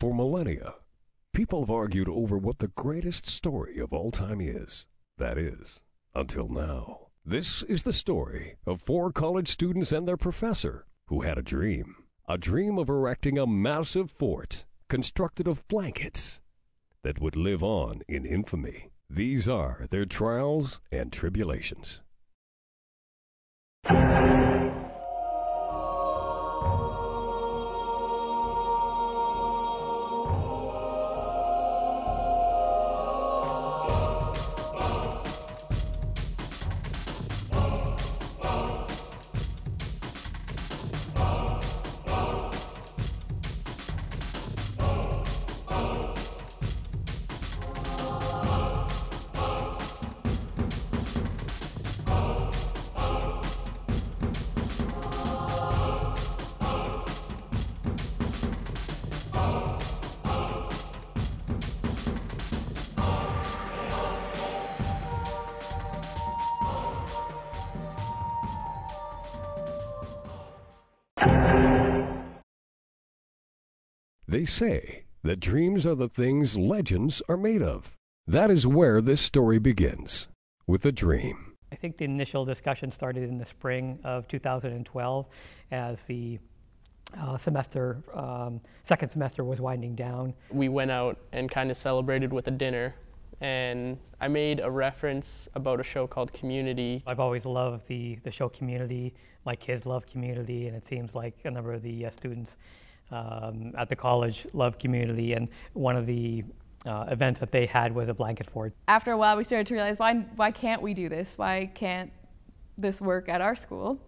For millennia, people have argued over what the greatest story of all time is. That is, until now. This is the story of 4 college students and their professor who had a dream of erecting a massive fort constructed of blankets that would live on in infamy. These are their trials and tribulations. They say that dreams are the things legends are made of. That is where this story begins, with a dream. I think the initial discussion started in the spring of 2012 as the second semester was winding down. We went out and kind of celebrated with a dinner, and I made a reference about a show called Community. I've always loved the show Community. My kids love Community, and it seems like a number of the students at the college love Community, and one of the events that they had was a blanket fort. After a while we started to realize, why can't we do this? Why can't this work at our school?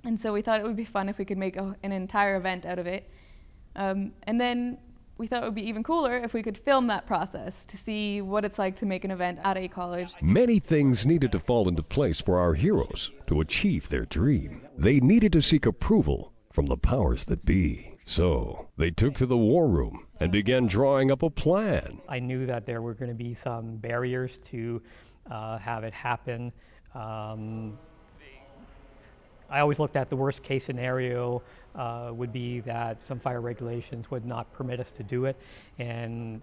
And so we thought it would be fun if we could make an entire event out of it. And then we thought it would be even cooler if we could film that process to see what it's like to make an event at a college. Many things needed to fall into place for our heroes to achieve their dream. They needed to seek approval from the powers that be. So they took to the war room and began drawing up a plan. I knew that there were going to be some barriers to have it happen. I always looked at the worst case scenario would be that some fire regulations would not permit us to do it, and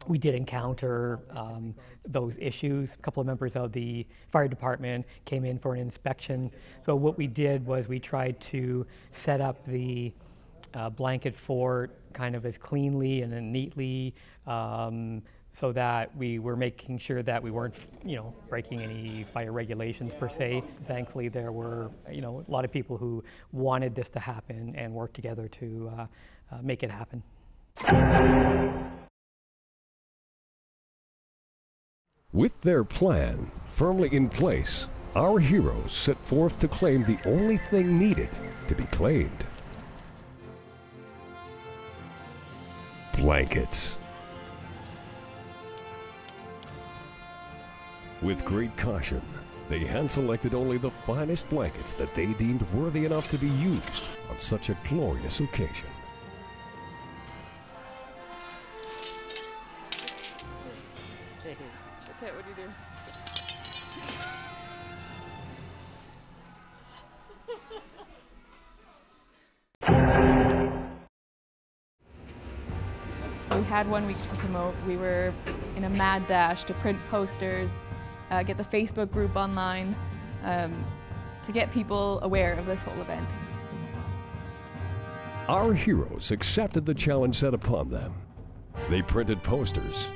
we did encounter those issues. A couple of members of the fire department came in for an inspection. So what we did was we tried to set up the blanket fort kind of as cleanly and neatly, so that we were making sure that we weren't, breaking any fire regulations per se. Thankfully, there were, a lot of people who wanted this to happen and worked together to make it happen. With their plan firmly in place, our heroes set forth to claim the only thing needed to be claimed: blankets. With great caution, they hand-selected only the finest blankets that they deemed worthy enough to be used on such a glorious occasion. Okay, what do you do? We had 1 week to promote. We were in a mad dash to print posters, get the Facebook group online, to get people aware of this whole event. Our heroes accepted the challenge set upon them. They printed posters,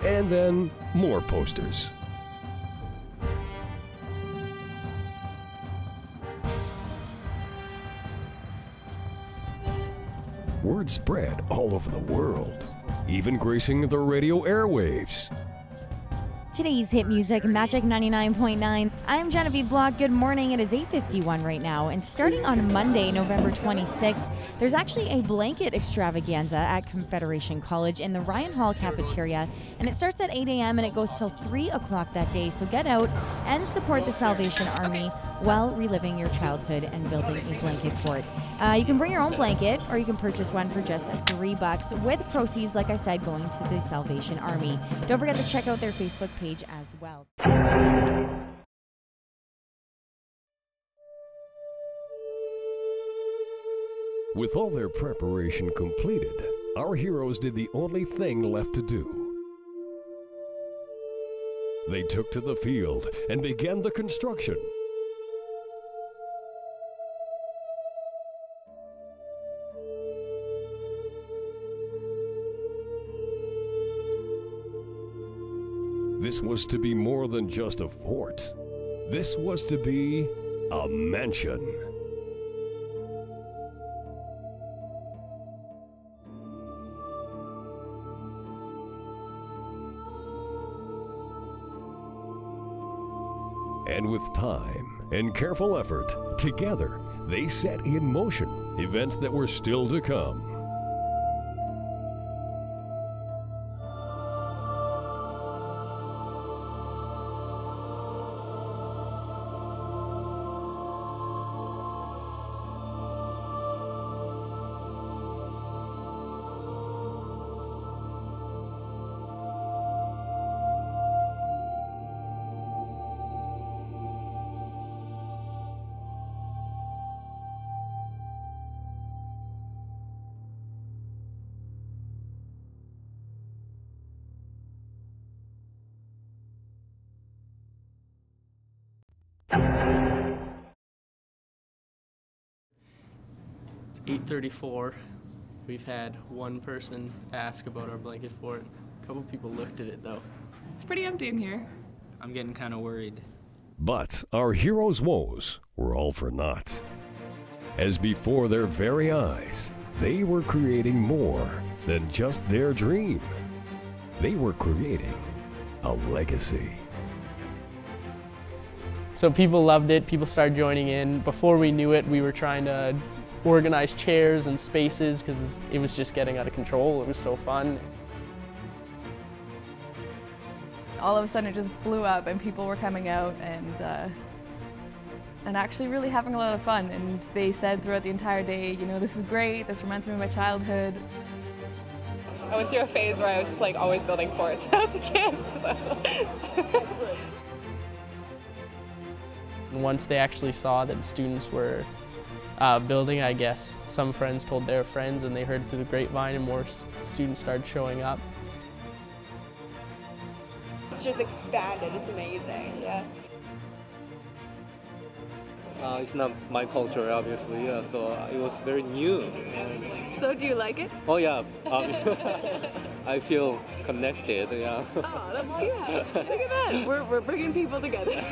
and then more posters. Word spread all over the world, even gracing the radio airwaves. Today's hit music, Magic 99.9. I'm Genevieve Block. Good morning. It is 8:51 right now, and starting on Monday, November 26th, there's actually a blanket extravaganza at Confederation College in the Ryan Hall cafeteria, and it starts at 8 a.m. and it goes till 3 o'clock that day. So get out and support the Salvation Army while reliving your childhood and building a blanket fort. You can bring your own blanket, or you can purchase one for just $3, with proceeds, like I said, going to the Salvation Army. Don't forget to check out their Facebook page as well. With all their preparation completed, our heroes did the only thing left to do. They took to the field and began the construction. This was to be more than just a fort. This was to be a mansion. And with time and careful effort, together, they set in motion events that were still to come. It's 8:34. We've had one person ask about our blanket fort. A couple people looked at it though. It's pretty empty in here. I'm getting kind of worried. But our heroes' woes were all for naught. As before their very eyes, they were creating more than just their dream. They were creating a legacy. So people loved it, people started joining in. Before we knew it, we were trying to organize chairs and spaces because it was just getting out of control. It was so fun. All of a sudden it just blew up and people were coming out and actually really having a lot of fun. And they said throughout the entire day, you know, this is great, this reminds me of my childhood. I went through a phase where I was just like always building forts when I was a kid. And once they actually saw that students were building, I guess some friends told their friends and they heard through the grapevine and more students started showing up. It's just expanded, it's amazing, yeah. It's not my culture, obviously, yeah, so it was very new. So do you like it? Oh yeah, I feel connected, yeah. Oh, that's good. Look at that. We're bringing people together.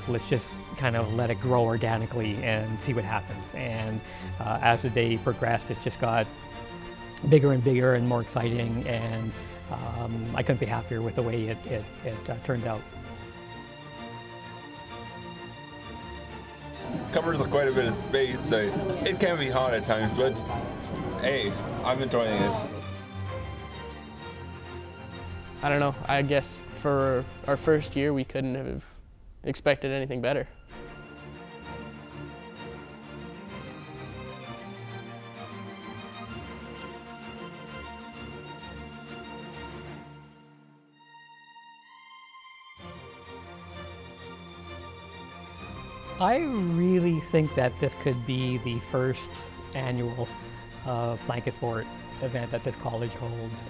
Let's just kind of let it grow organically and see what happens. And as the day progressed, it just got bigger and bigger and more exciting, and I couldn't be happier with the way it turned out. Covers quite a bit of space, so it can be hard at times, but hey, I'm enjoying it. I don't know, I guess for our first year we couldn't have expected anything better. I really think that this could be the first annual Blanket Fort event that this college holds.